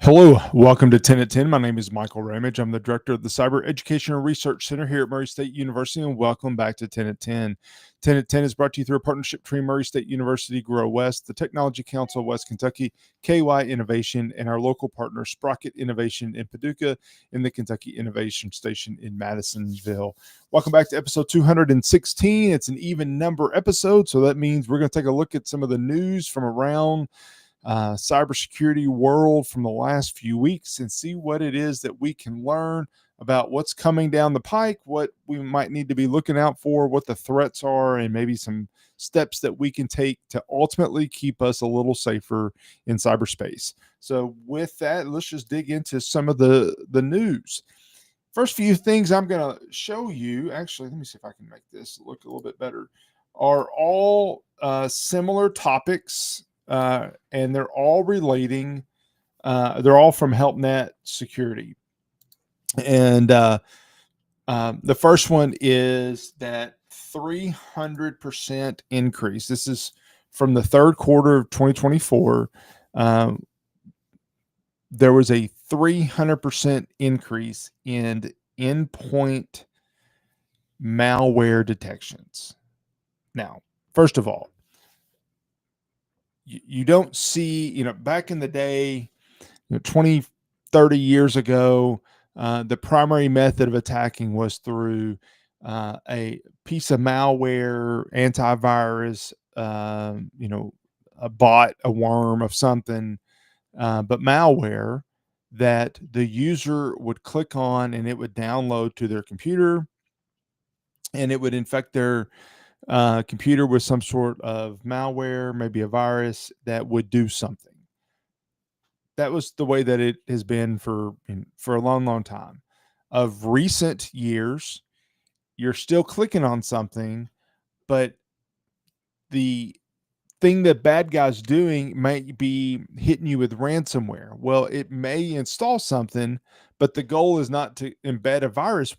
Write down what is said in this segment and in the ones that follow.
Hello, welcome to 10 at 10. My name is Michael Ramage. I'm the director of the Cyber Education and Research Center here at Murray State University, and welcome back to 10 at 10. 10 at 10 is brought to you through a partnership between Murray State University, Grow West, the Technology Council of West Kentucky, KY Innovation, and our local partner, Sprocket Innovation in Paducah, and the Kentucky Innovation Station in Madisonville. Welcome back to episode 216. It's an even number episode, so that means we're going to take a look at some of the news from around cybersecurity world from the last few weeks and see what it is that we can learn about what's coming down the pike, what we might need to be looking out for, what the threats are, and maybe some steps that we can take to ultimately keep us a little safer in cyberspace. So with that, let's just dig into some of the news. First few things I'm going to show you, actually, let me see if I can make this look a little bit better, are all similar topics. And they're all relating. They're all from HelpNet Security. And the first one is that 300% increase. This is from the third quarter of 2024. There was a 300% increase in endpoint malware detections. Now, first of all, you don't see, back in the day, 20, 30 years ago, the primary method of attacking was through a piece of malware, antivirus, a bot, a worm of something, but malware that the user would click on and it would download to their computer, and it would infect their computer with some sort of malware, maybe a virus that would do something. That was the way that it has been for a long, long time. Of recent years, you're still clicking on something, but the thing that bad guys doing might be hitting you with ransomware. Well, it may install something, but the goal is not to embed a virus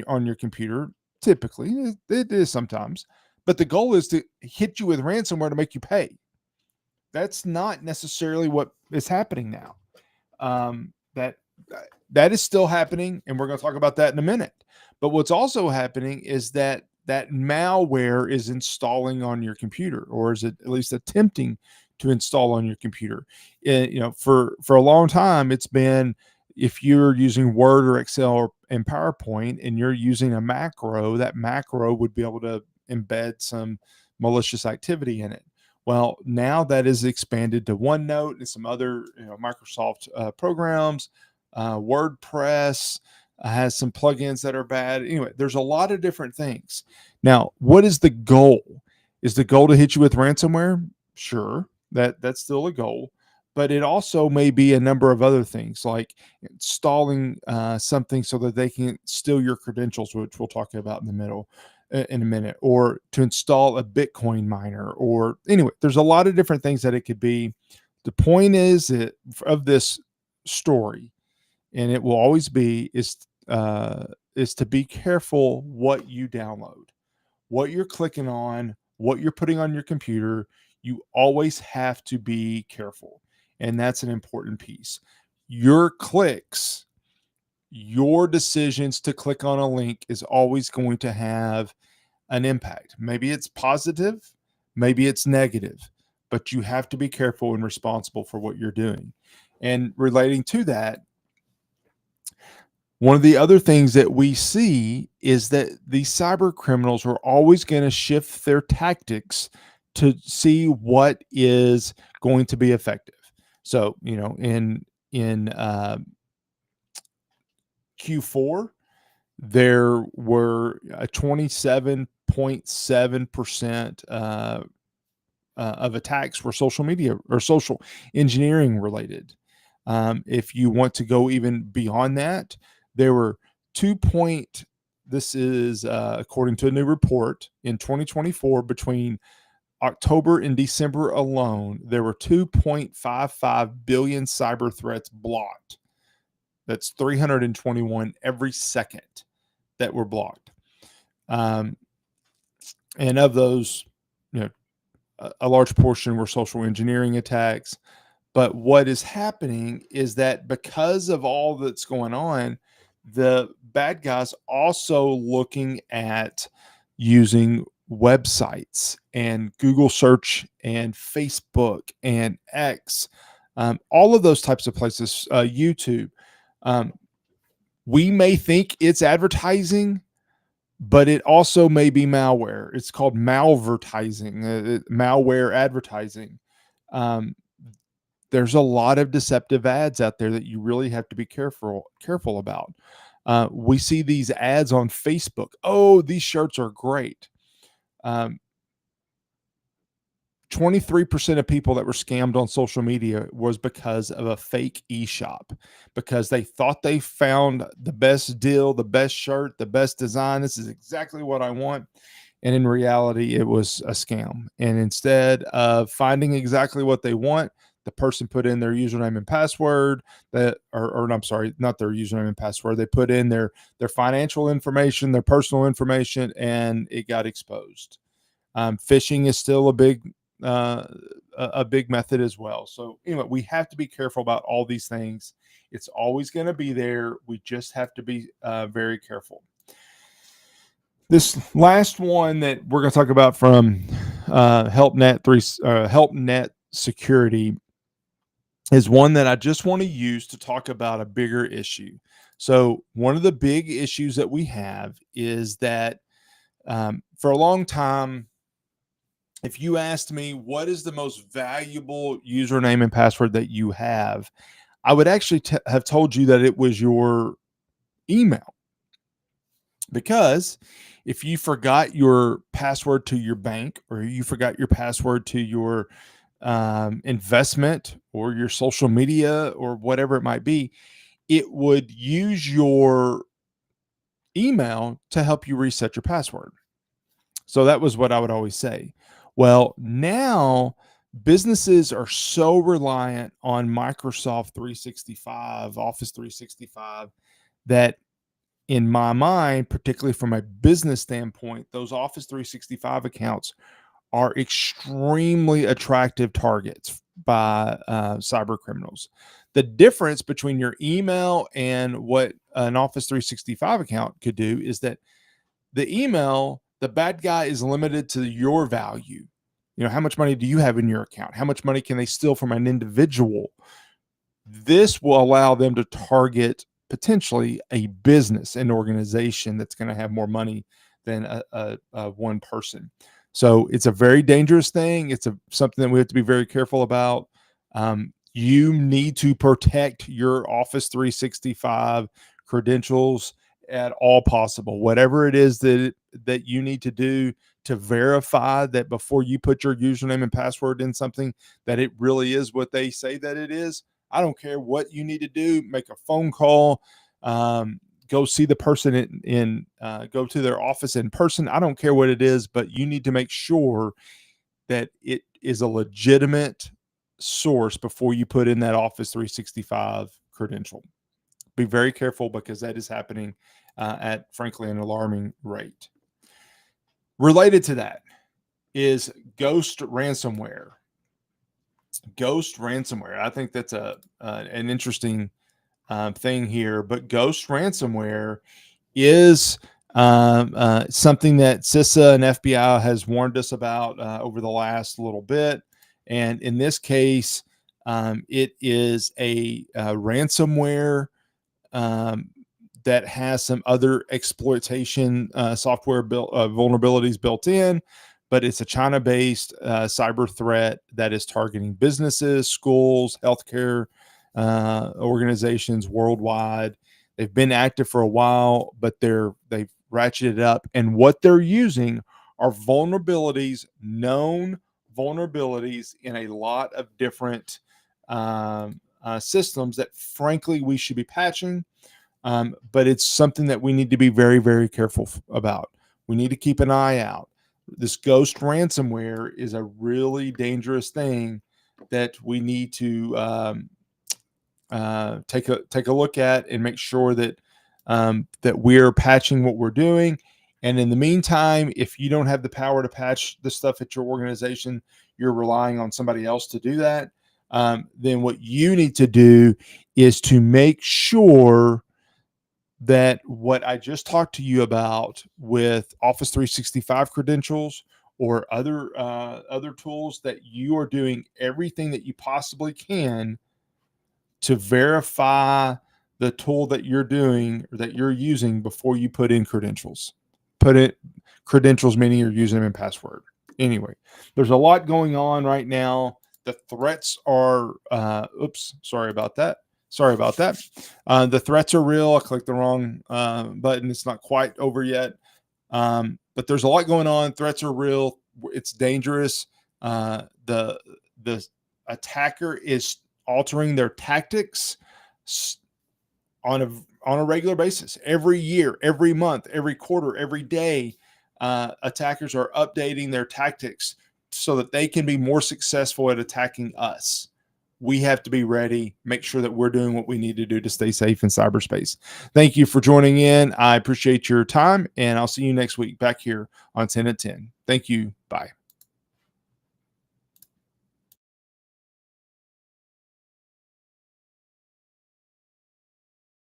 on your computer. Typically, it is sometimes, but the goal is to hit you with ransomware to make you pay. That's not necessarily what is happening now. That is still happening, and we're going to talk about that in a minute. But what's also happening is that malware is installing on your computer, or is it at least attempting to install on your computer? For a long time, it's been, if you're using Word or Excel and PowerPoint and you're using a macro, that macro would be able to embed some malicious activity in it. Well, now that is expanded to OneNote and some other Microsoft programs. WordPress has some plugins that are bad. Anyway, there's a lot of different things. Now, what is the goal? Is the goal to hit you with ransomware? Sure, that's still a goal. But it also may be a number of other things, like installing something so that they can steal your credentials, which we'll talk about in a minute, or to install a Bitcoin miner, or anyway, there's a lot of different things that it could be. The point is of this story, and it will always be, is to be careful what you download, what you're clicking on, what you're putting on your computer. You always have to be careful. And that's an important piece. Your clicks, your decisions to click on a link is always going to have an impact. Maybe it's positive, maybe it's negative, but you have to be careful and responsible for what you're doing. And relating to that, one of the other things that we see is that these cyber criminals are always going to shift their tactics to see what is going to be effective. So, in Q4, there were a 27.7% of attacks were social media or social engineering related. If you want to go even beyond that, there were this is according to a new report in 2024, between October and December alone, there were 2.55 billion cyber threats blocked. That's 321 every second that were blocked. And of those, a large portion were social engineering attacks, But what is happening is that because of all that's going on, the bad guys also looking at using websites and Google search and Facebook and X, all of those types of places, YouTube. Um, we may think it's advertising, but it also may be malware. It's called malvertising, malware advertising. Um, there's a lot of deceptive ads out there that you really have to be careful about. We see these ads on Facebook. Oh, these shirts are great. 23% of people that were scammed on social media was because of a fake e-shop, because they thought they found the best deal, the best shirt, the best design. This is exactly what I want. And in reality, it was a scam. And instead of finding exactly what they want, the person put in their username and password or I'm sorry, not their username and password. They put in their financial information, their personal information, and it got exposed. Phishing is still uh, a big method as well. So anyway, we have to be careful about all these things. It's always going to be there. We just have to be very careful. This last one that we're going to talk about from HelpNet Security is one that I just want to use to talk about a bigger issue. So one of the big issues that we have is that for a long time, if you asked me what is the most valuable username and password that you have, I would actually have told you that it was your email. Because if you forgot your password to your bank, or you forgot your password to your investment or your social media or whatever it might be, it would use your email to help you reset your password. So that was what I would always say. Well, now businesses are so reliant on Microsoft 365, Office 365, that in my mind, particularly from a business standpoint, those Office 365 accounts are extremely attractive targets by cyber criminals. The difference between your email and what an Office 365 account could do is that the email, the bad guy is limited to your value. You know, how much money do you have in your account? How much money can they steal from an individual? This will allow them to target potentially a business, an organization that's going to have more money than a one person. So it's a very dangerous thing. It's something that we have to be very careful about. You need to protect your Office 365 credentials at all possible. Whatever it is that you need to do to verify that before you put your username and password in something, that it really is what they say that it is. I don't care what you need to do. Make a phone call. Go see the person go to their office in person. I don't care what it is, but you need to make sure that it is a legitimate source before you put in that Office 365 credential. Be very careful, because that is happening at, frankly, an alarming rate. Related to that is ghost ransomware. Ghost ransomware. I think that's an interesting thing here, but ghost ransomware is something that CISA and FBI has warned us about over the last little bit. And in this case, it is a ransomware that has some other exploitation software vulnerabilities built in, but it's a China-based cyber threat that is targeting businesses, schools, healthcare organizations worldwide. They've been active for a while, but they've ratcheted up, and what they're using are known vulnerabilities in a lot of different systems that, frankly, we should be patching. But it's something that we need to be very, very careful about. We need to keep an eye out. This ghost ransomware is a really dangerous thing that we need to take a look at and make sure that that we're patching what we're doing. And in the meantime, if you don't have the power to patch the stuff at your organization, you're relying on somebody else to do that. then what you need to do is to make sure that what I just talked to you about with Office 365 credentials or other tools, that you are doing everything that you possibly can to verify the tool that you're doing or that you're using before you put in credentials. Put it credentials, meaning your username and password. Anyway, there's a lot going on right now. The threats are oops, sorry about that. Sorry about that. The threats are real. I clicked the wrong button. It's not quite over yet. But there's a lot going on. Threats are real. It's dangerous. The attacker is altering their tactics on a regular basis, every year, every month, every quarter, every day. Attackers are updating their tactics so that they can be more successful at attacking us. We have to be ready, make sure that we're doing what we need to do to stay safe in cyberspace. Thank you for joining in. I appreciate your time, and I'll see you next week back here on 10 at 10. Thank you. Bye.